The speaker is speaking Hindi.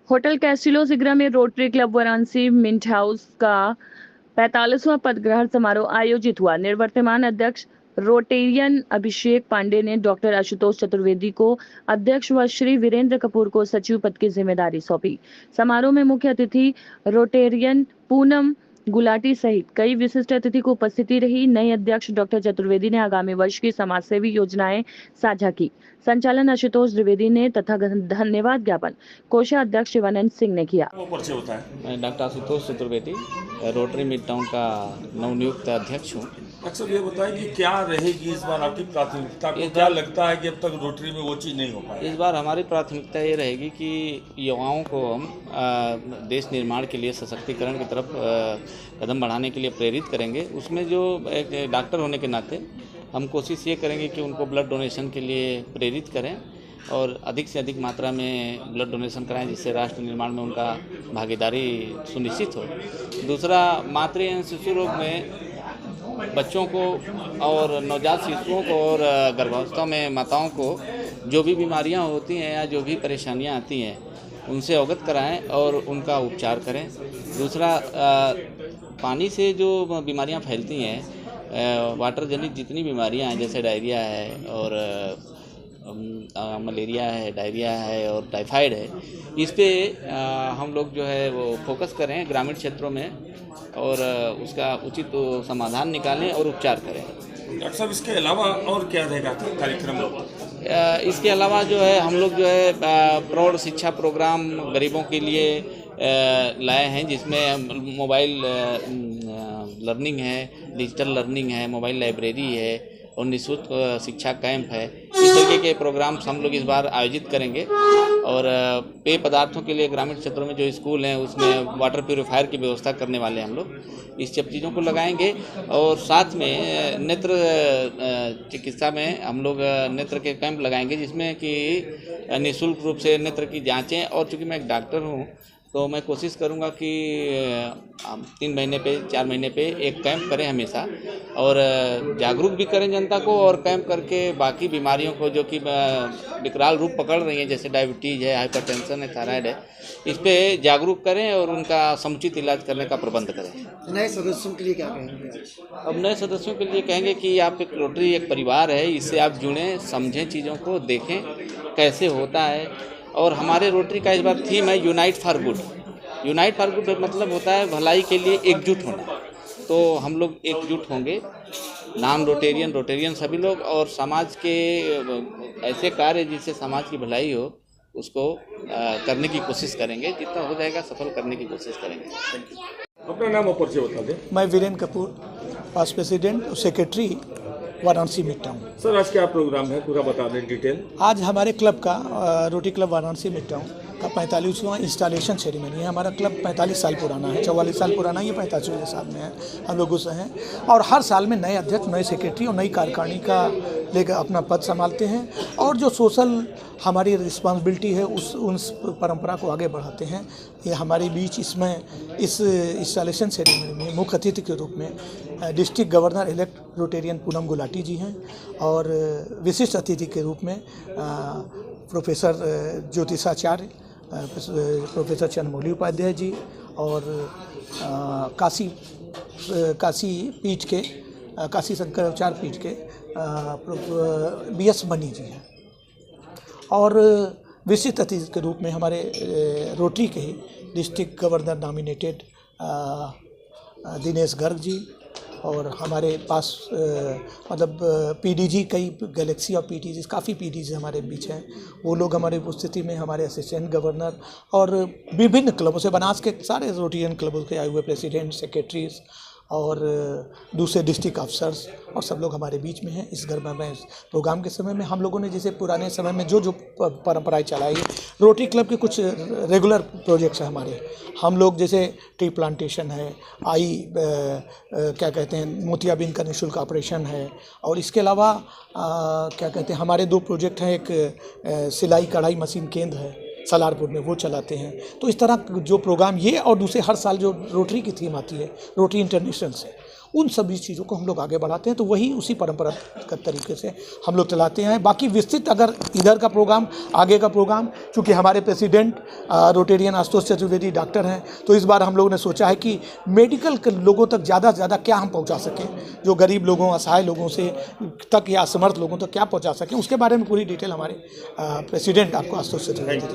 होटल कैस्टिलो सिगरा में Rotary Club Varanasi Mint House का 45वां पदग्रहण समारोह आयोजित हुआ। निवर्तमान अध्यक्ष रोटेरियन अभिषेक पांडे ने डॉक्टर आशुतोष चतुर्वेदी को अध्यक्ष व श्री वीरेंद्र कपूर को सचिव पद की जिम्मेदारी सौंपी। समारोह में मुख्य अतिथि रोटेरियन पूनम गुलाटी सहित कई विशिष्ट अतिथि को उपस्थिति रही। नए अध्यक्ष डॉक्टर चतुर्वेदी ने आगामी वर्ष की समाजसेवी योजनाएं साझा की। संचालन आशुतोष द्विवेदी ने तथा धन्यवाद ज्ञापन कोषाध्यक्ष शिवानंद सिंह ने किया। वो परिचय होता है। मैं doctor Ashutosh Chaturvedi rotary mid town का नवनियुक्त अध्यक्ष हूँ। अक्सर ये बताएं कि क्या रहेगी इस बार आपकी प्राथमिकता, को क्या लगता है कि अब तक रोटरी में वो चीज़ नहीं हो पाई? इस बार हमारी प्राथमिकता ये रहेगी कि युवाओं को हम देश निर्माण के लिए सशक्तिकरण की तरफ कदम बढ़ाने के लिए प्रेरित करेंगे। उसमें जो एक डॉक्टर होने के नाते हम कोशिश ये करेंगे कि उनको ब्लड डोनेशन के लिए प्रेरित करें और अधिक से अधिक मात्रा में ब्लड डोनेशन कराएं, जिससे राष्ट्र निर्माण में उनका भागीदारी सुनिश्चित हो। दूसरा, मातृ एवं शिशु रोग में बच्चों को और नवजात शिशुओं को और गर्भावस्था में माताओं को जो भी बीमारियां होती हैं या जो भी परेशानियां आती हैं उनसे अवगत कराएं और उनका उपचार करें। दूसरा, पानी से जो बीमारियां फैलती हैं, वाटर जनित जितनी बीमारियां हैं जैसे डायरिया है और मलेरिया है, डायरिया है और टाइफाइड है, इस पे हम लोग जो है वो फोकस करें ग्रामीण क्षेत्रों में और उसका उचित समाधान निकालें और उपचार करें। डॉक्टर साहब, इसके अलावा और क्या रहेगा कार्यक्रम? इसके अलावा जो है हम लोग जो है प्रौढ़ शिक्षा प्रोग्राम गरीबों के लिए लाए हैं, जिसमें मोबाइल लर्निंग है, डिजिटल लर्निंग है, मोबाइल लाइब्रेरी है और निःशुल्क शिक्षा कैंप है। इस तरीके के प्रोग्राम्स हम लोग इस बार आयोजित करेंगे और पेय पदार्थों के लिए ग्रामीण क्षेत्रों में जो स्कूल हैं उसमें वाटर प्यूरीफायर की व्यवस्था करने वाले हम लोग इस सब चीज़ों को लगाएंगे। और साथ में नेत्र चिकित्सा में हम लोग नेत्र के कैंप लगाएंगे, जिसमें कि निःशुल्क रूप से नेत्र की जाँचें। और चूँकि मैं एक डॉक्टर हूँ तो मैं कोशिश करूंगा कि 3 महीने पे 4 महीने पे एक कैंप करें हमेशा और जागरूक भी करें जनता को, और कैंप करके बाकी बीमारियों को जो कि विकराल रूप पकड़ रही हैं जैसे डायबिटीज़ है, हाइपरटेंशन है, थायराइड है, इस पे जागरूक करें और उनका समुचित इलाज करने का प्रबंध करें। नए सदस्यों के लिए क्या कहेंगे? अब नए सदस्यों के लिए कहेंगे कि आप एक रोटरी एक परिवार है, इससे आप जुड़ें, समझें, चीज़ों को देखें कैसे होता है। और हमारे रोटरी का इस बार थीम है unite for good. Unite for good मतलब होता है भलाई के लिए एकजुट होना। तो हम लोग एकजुट होंगे, नॉन रोटेरियन, रोटेरियन सभी लोग, और समाज के ऐसे कार्य जिससे समाज की भलाई हो उसको करने की कोशिश करेंगे। जितना हो जाएगा सफल करने की कोशिश करेंगे। अपना नाम और परिचय बता दें। मैं वीरेंद्र कपूर, पास्ट प्रेसिडेंट और secretary Varanasi mid town. Sir, आज क्या प्रोग्राम है, पूरा बता दें डिटेल। आज हमारे क्लब का rotary Club Varanasi mid town का 45वां इंस्टॉलेशन सेरेमनी है। हमारा क्लब 45 साल पुराना है, 44 साल पुराना, ये 45वें साल में है हम लोग उससे हैं। और हर साल में नए अध्यक्ष, नए सेक्रेटरी और नई कार्यकारिणी का लेकर अपना पद संभालते हैं और जो सोशल हमारी रिस्पॉन्सिबिलिटी है उस परंपरा को आगे बढ़ाते हैं। ये हमारे बीच इसमें इस इंस्टॉलेशन सेरेमनी में मुख्य अतिथि के रूप में district governor elect Rotarian Poonam Gulati ji हैं और विशिष्ट अतिथि के रूप में प्रोफेसर ज्योतिषाचार्य, प्रोफेसर चंद्रमौली उपाध्याय जी और काशी पीठ के काशी शंकराचार्य पीठ के BS मनी जी हैं। और विशिष्ट अतिथि के रूप में हमारे रोटरी के ही district governor nominated Dinesh Garg ji और हमारे पास मतलब PDG, कई गैलेक्सी ऑफ PDG, काफ़ी PDG हमारे बीच हैं, वो लोग हमारी उपस्थिति में, हमारे असिस्टेंट गवर्नर और विभिन्न क्लबों से, बनास के सारे रोटेरियन क्लबों के आए हुए प्रेसिडेंट, सेक्रेटरीज और दूसरे डिस्ट्रिक्ट अफसर्स और सब लोग हमारे बीच में हैं। इस घर में प्रोग्राम के समय में हम लोगों ने जैसे पुराने समय में जो परंपराएं चलाई, रोटरी क्लब के कुछ रेगुलर प्रोजेक्ट्स हैं हमारे। हम लोग जैसे ट्री प्लांटेशन है, क्या कहते हैं, मोतियाबिंद का निःशुल्क ऑपरेशन है, और इसके अलावा क्या कहते हैं, हमारे 2 प्रोजेक्ट हैं। एक सिलाई कढ़ाई मशीन केंद्र है सलारपुर में, वो चलाते हैं। तो इस तरह जो प्रोग्राम ये और दूसरे हर साल जो रोटरी की थीम आती है रोटरी इंटरनेशनल से, उन सभी चीज़ों को हम लोग आगे बढ़ाते हैं। तो वही उसी परंपरागत तरीके से हम लोग चलाते हैं। बाकी विस्तृत अगर इधर का प्रोग्राम, आगे का प्रोग्राम, चूँकि हमारे president Rotarian Ashutosh Chaturvedi doctor हैं, तो इस बार हम लोगों ने सोचा है कि मेडिकल लोगों तक ज़्यादा से ज़्यादा क्या हम पहुँचा सकें, जो गरीब लोगों, असहाय लोगों से तक या असमर्थ लोगों तक क्या पहुँचा सकें, उसके बारे में पूरी डिटेल हमारे प्रेसिडेंट आपको आशुतोष चतुर्वेदी